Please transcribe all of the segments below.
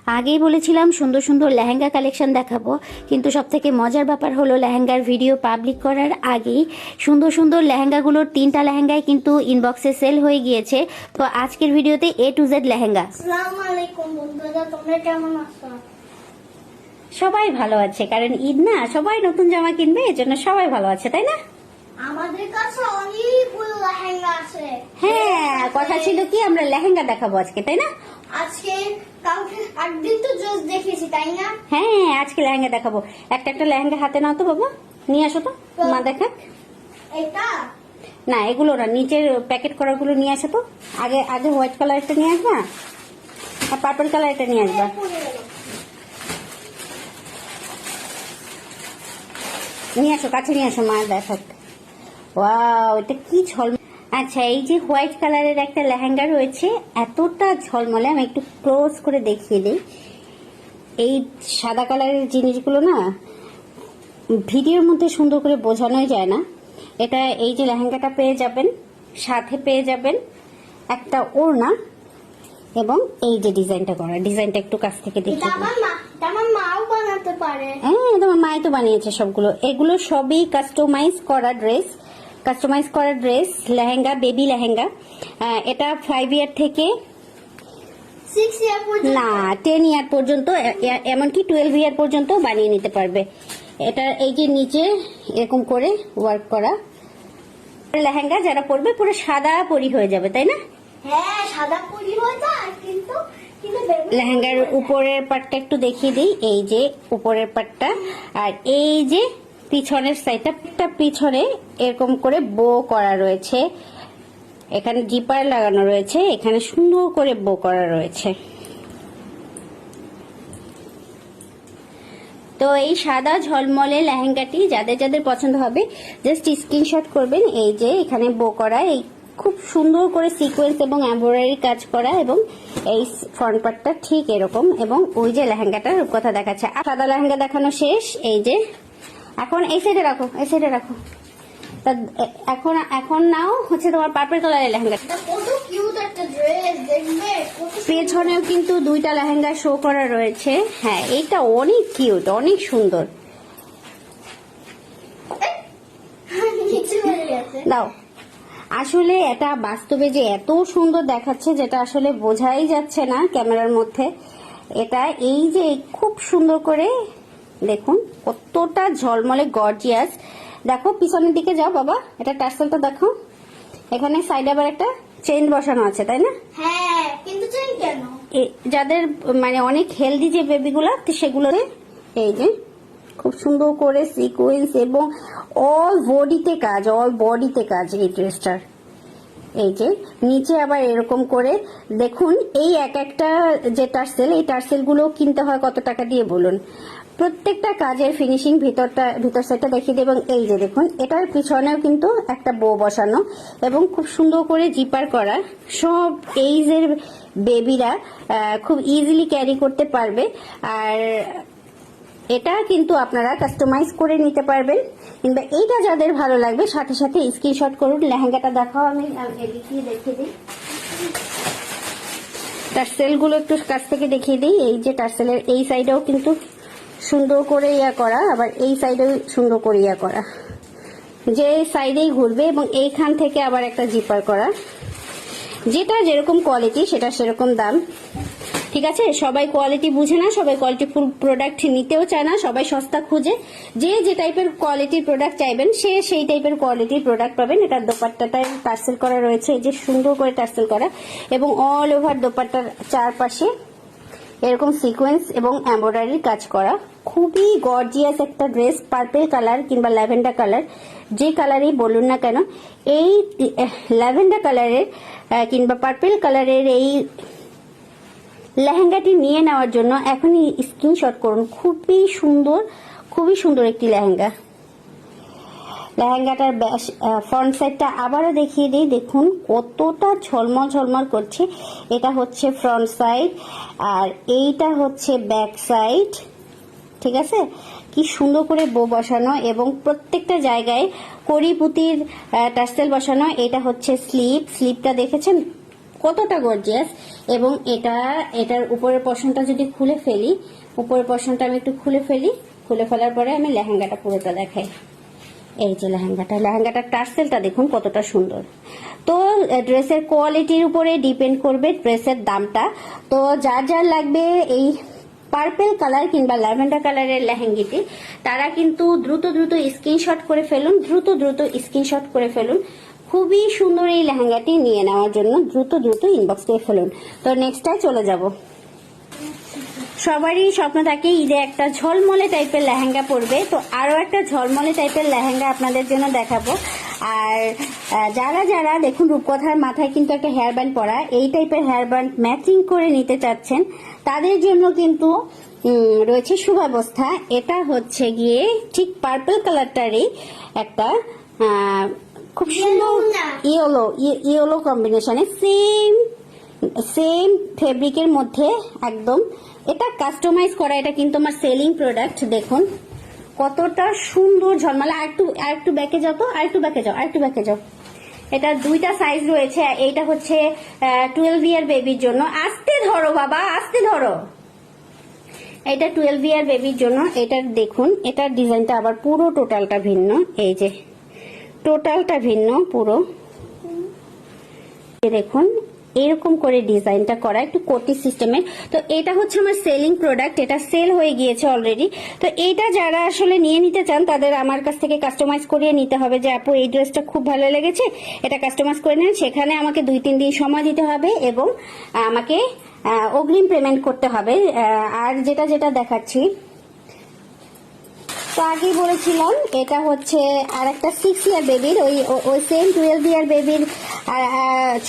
আগেই বলেছিলাম সুন্দর সুন্দর লেহেঙ্গা কালেকশন দেখাবো, কিন্তু সবথেকে মজার ব্যাপার হলো লেহেঙ্গার ভিডিও পাবলিক করার আগেই সুন্দর সুন্দর লেহেঙ্গাগুলোর 3টা লেহেঙ্গাই কিন্তু ইনবক্সে সেল হয়ে গিয়েছে। তো আজকের ভিডিওতে A to Z লেহেঙ্গা। আসসালামু আলাইকুম বন্ধুরা, তোমরা কেমন আছো? সবাই ভালো আছে, কারণ ঈদ না, সবাই নতুন জামা কিনবে, এজন্য সবাই ভালো আছে, তাই না? আমাদের কাছে অনেকগুলো লেহেঙ্গা আছে। হ্যাঁ, কথা ছিল কি আমরা লেহেঙ্গা দেখাবো আজকে, তাই না? আজকে কালকে একদিন তো ড্রেস দেখেছি, তাই না? হ্যাঁ, আজকে লেহেঙ্গা দেখাবো। একটা একটা লেহেঙ্গা হাতে নাও তো বাবা, নিয়ে আসো তো, মা দেখাক। এটা না, এগুলো না, নিচের প্যাকেট করা গুলো নিয়ে আসো তো। আগে আগে হোয়াইট কালারটা নিয়ে আসবা আর পার্পল কালারটা নিয়ে আসবা। নিয়ে আসো, কাছে নিয়ে আসো, মা দেখাক। ওয়াও, এটা কি ঝলমলে। আচ্ছা, এই যে হোয়াইট কালারের একটা লেহেঙ্গা রয়েছে, এতটা ঝলমলে, আমি একটু ক্লোজ করে দেখিয়ে দিই। এই সাদা কালারের জিনিসগুলো না ভিডিওর মধ্যে সুন্দর করে বোঝানোই যায় না। এটা এই যে লেহেঙ্গাটা পেয়ে যাবেন, সাথে পেয়ে যাবেন একটা ওড়না, এবং এই যে ডিজাইনটা করা, ডিজাইনটা একটু কাছ থেকে দেখি। আমার মাও বানাতে পারে। হ্যাঁ, তোমার মাই তো বানিয়েছে সবগুলো। এগুলো সবই কাস্টমাইজ করা ড্রেস, কাস্টমাইজ করা ড্রেস, লেহেঙ্গা, বেবি লেহেঙ্গা। এটা 5 ইয়ার থেকে 6 ইয়ার পর্যন্ত, না 10 ইয়ার পর্যন্ত, এমনকি 12 ইয়ার পর্যন্ত বানিয়ে নিতে পারবে। এটা এই যে নিচে এরকম করে ওয়ার্ক করা লেহেঙ্গা, যারা পরবে পুরো সাদা পরি হয়ে যাবে, তাই না? হ্যাঁ, সাদা পরি হয়ে যায়, কিন্তু লেহেঙ্গার উপরের পাটটা একটু দেখিয়ে দিই। এই যে উপরের পাটটা, আর এই যে পিছনের সাইডটা, পিছনে এরকম করে বো করা রয়েছে, এখানে জিপার লাগানো রয়েছে, এখানে সুন্দর করে বো করা রয়েছে। তো এই সাদা ঝলমলে লেহেঙ্গাটি যাদের যাদের পছন্দ হবে জাস্ট স্ক্রিনশট করবেন। এই যে এখানে বো করা, এই খুব সুন্দর করে সিকোয়েন্স এবং এমব্রয়ডারি কাজ করা, এবং এই ফ্রন্ট পার্টটা ঠিক এরকম, এবং ওই যে লেহেঙ্গাটার রূপকথা দেখাচ্ছে। সাদা লেহেঙ্গা দেখানো শেষ। এই যে এখন এই সাইডে রাখো, এই সাইডে রাখো। তা এখন এখন নাও হচ্ছে তোমার পার্পল কালারের লেহেঙ্গা। কত কিউট একটা ড্রেস, দেখবে পেছনেও কিন্তু 2টা লেহেঙ্গা শো করা রয়েছে। হ্যাঁ, এইটা অনেক কিউট, অনেক সুন্দর। নিচে হয়ে গেছে। দাও, আসলে এটা বাস্তবে যে এত সুন্দর দেখাচ্ছে, যেটা আসলে বোঝাই যাচ্ছে না ক্যামেরার মধ্যে। এটা এই যে খুব সুন্দর করে দেখুন, কতটা ঝলমলে গর্জিয়াস। দেখো পিছনের দিকে যাও বাবা, এটা টার্সেলটা দেখো, এখানে সাইডে আবার একটা চেইন বসানো আছে, তাই না? হ্যাঁ, কিন্তু চেন কেন? যাদের মানে অনেক হেলদি যে বেবিগুলো, সেগুলোতে এই যে খুব সুন্দর করে সিকোয়েন্স এবং অল বডিতে কাজ, অল বডিতে কাজ এই ড্রেসটার। এই যে নিচে আবার এরকম করে দেখুন, এই এক একটা যে টার্সেল, এই টার্সেল গুলো কিনতে হয় কত টাকা দিয়ে বলুন? প্রত্যেকটা কাজের ফিনিশিং ভিতর সাইডটা দেখিয়ে দেব। এবং এই যে দেখুন, এটার পিছনেও কিন্তু একটা বো বসানো, এবং খুব সুন্দর করে জিপার করা। সব এইজের বেবিরা খুব ইজিলি ক্যারি করতে পারবে। আর এটা কিন্তু আপনারা কাস্টমাইজ করে নিতে পারবেন, কিংবা এইটা যাদের ভালো লাগবে সাথে সাথে স্ক্রিনশট করুন। লেহেঙ্গাটা দেখাও, আমি এদিকে দেখিয়ে দিই। টার্সেল গুলো একটু কাছ থেকে দেখিয়ে দিই। এই যে টার্সেলের এই সাইডেও কিন্তু সুন্দর করে ইয়া করা, আবার এই সাইডেও সুন্দর করে ইয়া করা, যে সাইডেই ঘুরবে, এবং এইখান থেকে আবার একটা জিপার করা। যেটা যেরকম কোয়ালিটি সেটা সেরকম দাম, ঠিক আছে? সবাই কোয়ালিটি বুঝে না, সবাই কোয়ালিটিফুল প্রোডাক্ট নিতেও চায় না, সবাই সস্তা খুঁজে। যে যে টাইপের কোয়ালিটির প্রোডাক্ট চাইবেন সে সেই টাইপের কোয়ালিটির প্রোডাক্ট পাবেন। এটা দোপাট্টাটায় টার্সেল করা রয়েছে, এই যে সুন্দর করে টার্সেল করা, এবং অল ওভার দোপাট্টার চারপাশে এরকম সিকোয়েন্স এবং এমব্রয়ডারি কাজ করা। খুবই গর্জিয়াস একটা ড্রেস। পার্পল কালার কিংবা ল্যাভেন্ডার কালার, যে কালারই বলুন না কেন, এই ল্যাভেন্ডার কালারের কিংবা পার্পল কালারের এই লেহেঙ্গাটি নিয়ে নেওয়ার জন্য এখনই স্ক্রিনশট করুন। খুবই সুন্দর, খুবই সুন্দর একটি লেহেঙ্গা। লেহেঙ্গাটার ফ্রন্ট সাইডটা আবারও দেখিয়ে দিই। দেখুন কতটা ঝলমল ঝলমল করছে। এটা হচ্ছে ফ্রন্ট সাইড, আর এইটা হচ্ছে ব্যাক সাইড, ঠিক আছে? কি সুন্দর করে বো বসানো, এবং প্রত্যেকটা জায়গায় কড়ি পুঁতির টার্সেল বসানো। এটা হচ্ছে স্লিপটা দেখেছেন, কতটা গর্জিয়াস। এবং এটার উপরের পশনটা যদি খুলে ফেলি, উপরের পশনটা আমি একটু খুলে ফেলার পরে আমি লেহেঙ্গাটা পুরোটা দেখাই। এই যে লেহেঙ্গাটার টার্সেলটা দেখুন কতটা সুন্দর। তো ড্রেসের কোয়ালিটির উপরে ডিপেন্ড করবে ড্রেসের দামটা। তো যার লাগবে এই পার্পল কালার কিংবা ল্যাভেন্ডার কালারের লেহেঙ্গিটি, তারা কিন্তু দ্রুত স্ক্রিনশট করে ফেলুন, দ্রুত স্ক্রিনশট করে ফেলুন। খুবই সুন্দর এই লেহেঙ্গাটি নিয়ে নেওয়ার জন্য দ্রুত ইনবক্স করে ফেলুন। তো নেক্সটটায় চলে যাব। সবারই স্বপ্ন থাকে ঈদে একটা ঝলমলে টাইপের লেহেঙ্গা পরবে, তো আরো একটা ঝলমলে টাইপের লেহেঙ্গা আপনাদের জন্য দেখাবো। আর যারা দেখুন রূপকথার মাথায় কিন্তু একটা হেয়ার ব্যান্ড পরা, এই টাইপের হেয়ার ব্যান্ড ম্যাচিং করে নিতে চাচ্ছেন, তাদের জন্য কিন্তু রয়েছে সুব্যবস্থা। এটা হচ্ছে গিয়ে ঠিক পার্পল কালারটারই একটা খুব সুন্দর ইয়েলো কম্বিনেশনে সেম ফেব্রিকের মধ্যে একদম এটা কাস্টমাইজ করা। এটা কিন্তু আমার সেলিং প্রোডাক্ট। দেখুন কতটা সুন্দর ঝলমলে। আরেকটু ব্যাকে যাও তো, আরেকটু ব্যাকে যাও। এটা দুইটা সাইজ রয়েছে। এইটা হচ্ছে 12 ইয়ার বেবির জন্য। আস্তে ধরো বাবা, আস্তে ধরো। এটা 12 ইয়ার বেবির জন্য। এটা দেখুন, এটার ডিজাইনটা আবার পুরো টোটালটা ভিন্ন। এই যে টোটালটা ভিন্ন পুরো। দেখুন এরকম করে ডিজাইনটা করা, একটু কোটি সিস্টেমের। তো এটা হচ্ছে আমার সেলিং প্রোডাক্ট, এটা সেল হয়ে গিয়েছে অলরেডি। তো এইটা যারা আসলে নিয়ে নিতে চান তাদের আমার কাছ থেকে কাস্টমাইজ করিয়ে নিতে হবে, যে আপু এই ড্রেসটা খুব ভালো লেগেছে, এটা কাস্টমাইজ করে নেন। সেখানে আমাকে 2-3 দিন সময় দিতে হবে এবং আমাকে অগ্রিম পেমেন্ট করতে হবে। আর যেটা দেখাচ্ছি, তো আগেই বলেছিলাম এটা হচ্ছে আর একটা 6 ইয়ার বেবির, ওই সেম 12 ইয়ার বেবির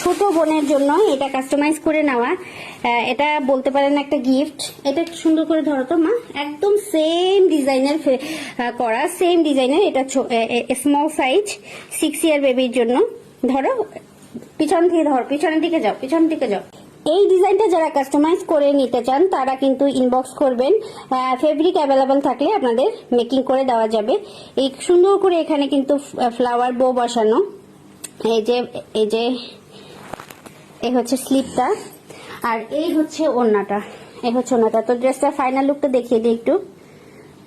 ছোট বোনের জন্য এটা কাস্টমাইজ করে নেওয়া। এটা বলতে পারেন একটা গিফট। এটা সুন্দর করে ধরো তো মা, একদম সেম ডিজাইনের করা, সেম ডিজাইনের। এটা স্মল সাইজ 6 ইয়ার বেবির জন্য। ধরো পিছন থেকে ধরো, পিছনের দিকে যাও। এই ডিজাইনটা যারা কাস্টমাইজ করে নিতে চান তারা কিন্তু ইনবক্স করবেন। ফেব্রিক অ্যাভেলেবল থাকলে আপনাদের মেকিং করে দেওয়া যাবে। এই সুন্দর করে এখানে কিন্তু ফ্লাওয়ার বো বসানো। এই হচ্ছে স্লিপটা, আর এই হচ্ছে ওড়নাটা। তো ড্রেসটা ফাইনাল লুকটা দেখিয়ে দিই একটু।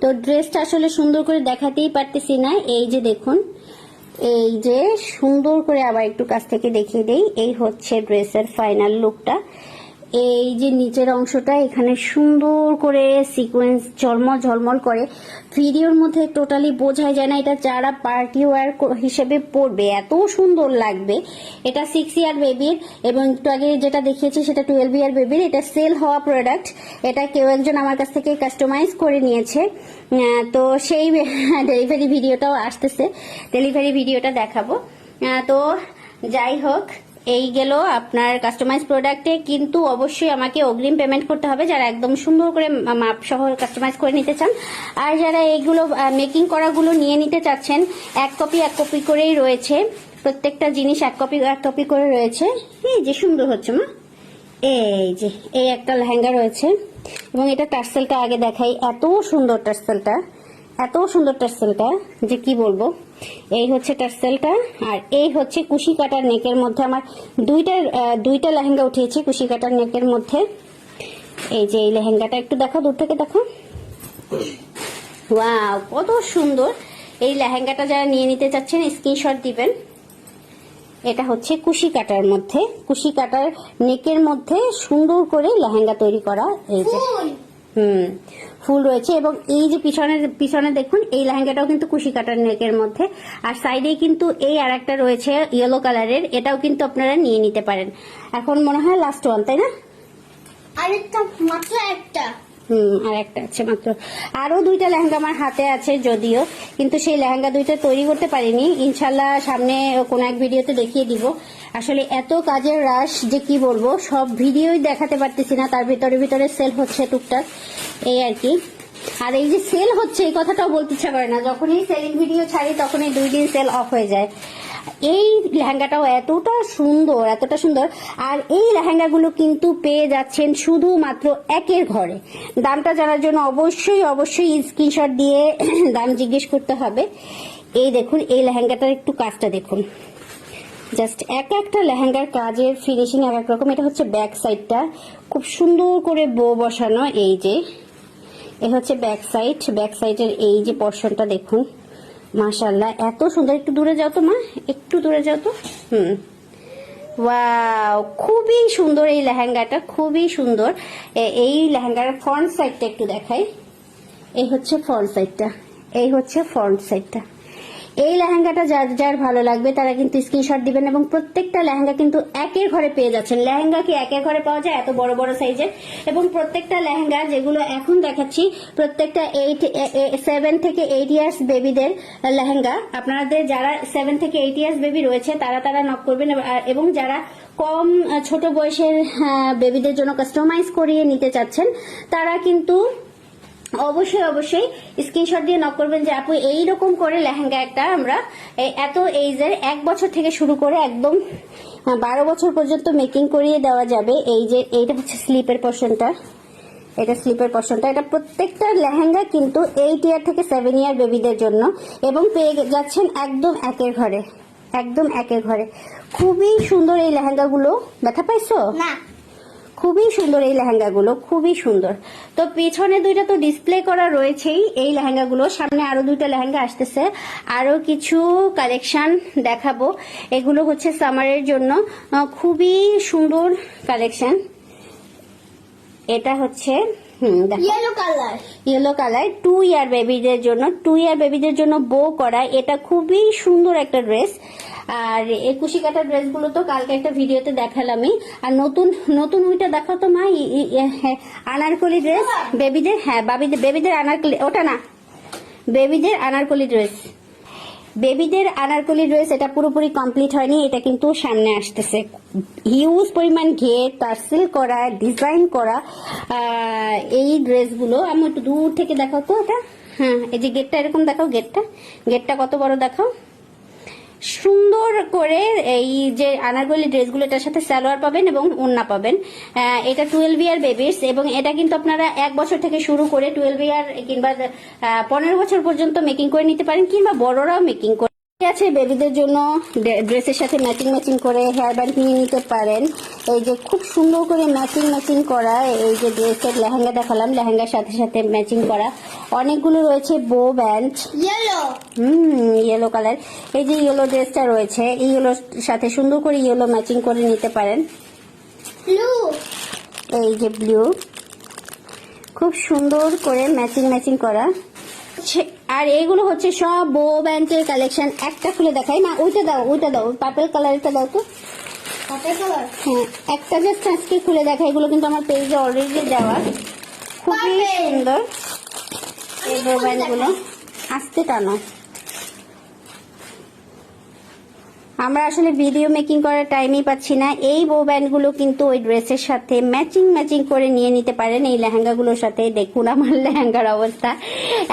তো ড্রেসটা আসলে সুন্দর করে দেখাতেই পারতেছি না। এই যে দেখুন, এই যে সুন্দর করে আবার একটু কাছ থেকে দেখিয়ে দেই। এই হচ্ছে ড্রেসের ফাইনাল লুকটা। এই যে নিচের অংশটা এখানে সুন্দর করে সিকোয়েন্স ঝলমল করে। ভিডিওর মধ্যে টোটালি বোঝাই যায় না। এটা যারা পার্টি ওয়্যার হিসেবে পরবে এত সুন্দর লাগবে। এটা 6 ইয়ার বেবির, এবং একটু আগে যেটা দেখিয়েছি সেটা 12 ইয়ার বেবির। এটা সেল হওয়া প্রোডাক্ট। এটা কেউ একজন আমার কাছ থেকে কাস্টমাইজ করে নিয়েছে। তো সেই ডেলিভারি ভিডিওটাও আসতেছে, ডেলিভারি ভিডিওটা দেখাবো। তো যাই হোক, এই গেল আপনার কাস্টমাইজ প্রোডাক্টে। কিন্তু অবশ্যই আমাকে অগ্রিম পেমেন্ট করতে হবে যারা একদম সুন্দর করে মাপ সহ কাস্টমাইজ করে নিতে চান। আর যারা এইগুলো মেকিং করাগুলো নিয়ে নিতে চাচ্ছেন, এক কপি করেই রয়েছে। প্রত্যেকটা জিনিস এক কপি করে রয়েছে। এই যে সুন্দর হচ্ছে মা, এই যে এই একটা লেহেঙ্গা রয়েছে। এবং এটা টার্সেলটা আগে দেখাই। এত সুন্দর টার্সেলটা যে কি বলবো। এই হচ্ছে টার্সেলটা, আর এই হচ্ছে কুশি কাটার নেকের মধ্যে। আমার দুইটা লেহেঙ্গা উঠিয়েছি কুশি কাটার নেকের মধ্যে। এই যে এই লেহেঙ্গাটা একটু দেখো, দূর থেকে দেখো। ওয়াও কত সুন্দর। এই লেহেঙ্গাটা যারা নিয়ে নিতে চাচ্ছেন স্ক্রিনশট দিবেন। এটা হচ্ছে কুশি কাটার মধ্যে, কুশি কাটার নেকের মধ্যে সুন্দর করে লেহেঙ্গা তৈরি করা। এই যে ফুল রয়েছে। এবং এই যে পিছনে দেখুন, এই লেহেঙ্গাটাও কিন্তু কুশি কাটার নেকের মধ্যে। আর সাইডে কিন্তু এই আর একটা রয়েছে ইয়েলো কালারের, এটাও কিন্তু আপনারা নিয়ে নিতে পারেন। এখন মনে হয় লাস্ট ওয়ান, তাই না? আরেকটা, মাত্র একটা। আর একটা আছে মাত্র। আরো দুইটা লেহেঙ্গা আমার হাতে আছে যদিও, কিন্তু সেই লেহেঙ্গা দুইটা তৈরি করতে পারিনি। ইনশাল্লাহ সামনে কোন এক ভিডিওতে দেখিয়ে দিব। আসলে এত কাজের রাশ যে কি বলবো, সব ভিডিওই দেখাতে পারতেছি না। তার ভিতরে সেল হচ্ছে টুকটাক, এই আর কি। আর এই যে সেল হচ্ছে এই কথাটাও বলতে ইচ্ছা করে না। যখনই সেলিং ভিডিও ছাড়ি তখনই 2 দিন সেল অফ হয়ে যায়। এই লেহেঙ্গাটাও এতটা সুন্দর। আর এই লেহেঙ্গাগুলো কিন্তু পেয়ে যাচ্ছেন শুধুমাত্র একের ঘরে। দামটা জানার জন্য অবশ্যই স্ক্রিনশট দিয়ে দাম জিজ্ঞেস করতে হবে। এই দেখুন, এই লেহেঙ্গাটার একটু কাজটা দেখুন, জাস্ট এক একটা লেহেঙ্গার কাজের ফিনিশিং এক এক রকম। এটা হচ্ছে ব্যাক সাইডটা, খুব সুন্দর করে বো বসানো। এই যে এ হচ্ছে ব্যাক সাইড, ব্যাক সাইডের এই যে পোরশনটা দেখুন, মাশাআল্লাহ এত সুন্দর। একটু দূরে যাও তো মা, একটু দূরে যাও তো। ওয়াও, খুবই সুন্দর এই লেহেঙ্গাটা, খুবই সুন্দর। এই লেহেঙ্গার ফ্রন্ট সাইডটা একটু দেখাই। এই হচ্ছে ফ্রন্ট সাইডটা, এই হচ্ছে ফ্রন্ট সাইডটা। এই লেহেঙ্গাটা যার যার ভালো লাগবে তারা কিন্তু স্ক্রিনশট দিবেন, এবং প্রত্যেকটা লেহেঙ্গা কিন্তু একের ঘরে পেয়ে যাচ্ছেন। লেহেঙ্গা কি একের ঘরে পাওয়া যায় এত বড় বড় সাইজের, এবং প্রত্যেকটা লেহেঙ্গা যেগুলো এখন দেখাচ্ছি প্রত্যেকটা 7 থেকে 8 ইয়ার্স বেবিদের লেহেঙ্গা। আপনাদের যারা 7 থেকে 8 ইয়ার্স বেবি রয়েছে তারা নক করবেন, এবং যারা কম ছোট বয়সের বেবিদের জন্য কাস্টমাইজ করিয়ে নিতে চাচ্ছেন তারা কিন্তু অবশ্যই স্ক্রিনশট দিয়ে নক করবেন যে আপু এইরকম করে লেহেঙ্গা একটা আমরা এত এইজের 1 বছর থেকে শুরু করে একদম 12 বছর পর্যন্ত মেকিং করিয়ে দেওয়া যাবে। এই যে এইটা হচ্ছে স্লিপের পোরশনটা, এটা স্লিপের পোরশনটা। এটা প্রত্যেকটা লেহেঙ্গা কিন্তু 8 ইয়ার থেকে 7 ইয়ার বেবিদের জন্য, এবং পেয়ে যাচ্ছেন একদম একের ঘরে, একদম একের ঘরে। খুবই সুন্দর এই লেহেঙ্গাগুলো। ব্যথা পাইছো না, খুবই সুন্দর এই লেহেঙ্গাগুলো, খুবই সুন্দর। তো পিছনে দুইটা তো ডিসপ্লে করা রয়েছেই এই লেহেঙ্গাগুলো, সামনে আরো দুইটা লেহেঙ্গা আসতেছে, আরো কিছু কালেকশন দেখাবো। এগুলো হচ্ছে সামারের জন্য খুবই সুন্দর কালেকশন। এটা হচ্ছে ইয়েলো কালার, ইয়েলো কালার 2 ইয়ার বেবিদের জন্য, 2 ইয়ার বেবিদের জন্য বো করা। এটা খুবই সুন্দর একটা ড্রেস। আর এই কুশি কাটা ড্রেস গুলো তো কালকে একটা ভিডিওতে দেখালামই। আর নতুন নতুন ওইটা দেখাও তো মা, আনারকলি ড্রেস বেবিদের। হ্যাঁ বেবিদের আনারকলি, ওটা না, বেবিদের আনারকলি ড্রেস, বেবিদের আনারকলি ড্রেস। এটা পুরোপুরি কমপ্লিট হয়নি, এটা কিন্তু সামনে আসতেছে। হিউজ পরিমাণ ঘের, টার্সেল করা, ডিজাইন করা এই ড্রেসগুলো। আমি একটু দূর থেকে দেখাও তো এটা। হ্যাঁ, এই যে গেটটা এরকম দেখাও, গেটটা কত বড় দেখাও, সুন্দর করে। এই যে আনারকলি ড্রেসগুলো, এটার সাথে সালোয়ার পাবেন এবং ওড়না পাবেন। এটা 12 ইয়ার বেবিস, এবং এটা কিন্তু আপনারা 1 বছর থেকে শুরু করে 12 ইয়ার কিংবা 15 বছর পর্যন্ত মেকিং করে নিতে পারেন, কিংবা বড়রাও মেকিং করে আছে। বেবিদের জন্য ড্রেসের সাথে ম্যাচিং করে হেয়ার ব্যান্ড নিয়ে নিতে পারেন। এই যে খুব সুন্দর করে ম্যাচিং করা এই যে ড্রেসের লেহেঙ্গা দেখালাম, লেহেঙ্গার সাথে সাথে ম্যাচিং করা অনেকগুলো রয়েছে বো ব্যান্ড। Yellow, yellow colour. এই যে ইয়েলো ড্রেসটা রয়েছে, এই ইয়েলোর সাথে সুন্দর করে ইয়েলো ম্যাচিং করে নিতে পারেন। ব্লু, এই যে ব্লু, খুব সুন্দর করে ম্যাচিং করা। আর এইগুলো হচ্ছে সব বো ব্যান্ডের কালেকশন। একটা খুলে দেখাই না, ওইটা দাও পার্পল কালারটা দাও তো। পার্পল কালার, হ্যাঁ, একটা জাস্ট আজকে খুলে দেখা। এগুলো কিন্তু আমার পেজে অলরেডি দেওয়া, খুবই সুন্দর এই বো ব্যান্ডগুলো। আস্তে টানো, আমরা আসলে ভিডিও মেকিং করার টাইমই পাচ্ছি না। এই বো ব্যান্ডগুলো কিন্তু ওই ড্রেসের সাথে ম্যাচিং করে নিয়ে নিতে পারেন এই লেহেঙ্গাগুলোর সাথে। দেখুন আমার লেহেঙ্গার অবস্থা,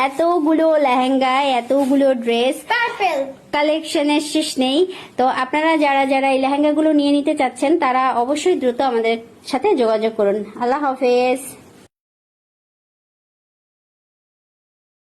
এতগুলো লেহেঙ্গা, এতগুলো ড্রেস, পার্পল কালেকশনের শেষ নেই। তো আপনারা যারা এই লেহেঙ্গাগুলো নিয়ে নিতে চাচ্ছেন তারা অবশ্যই দ্রুত আমাদের সাথে যোগাযোগ করুন। আল্লাহ হাফেজ।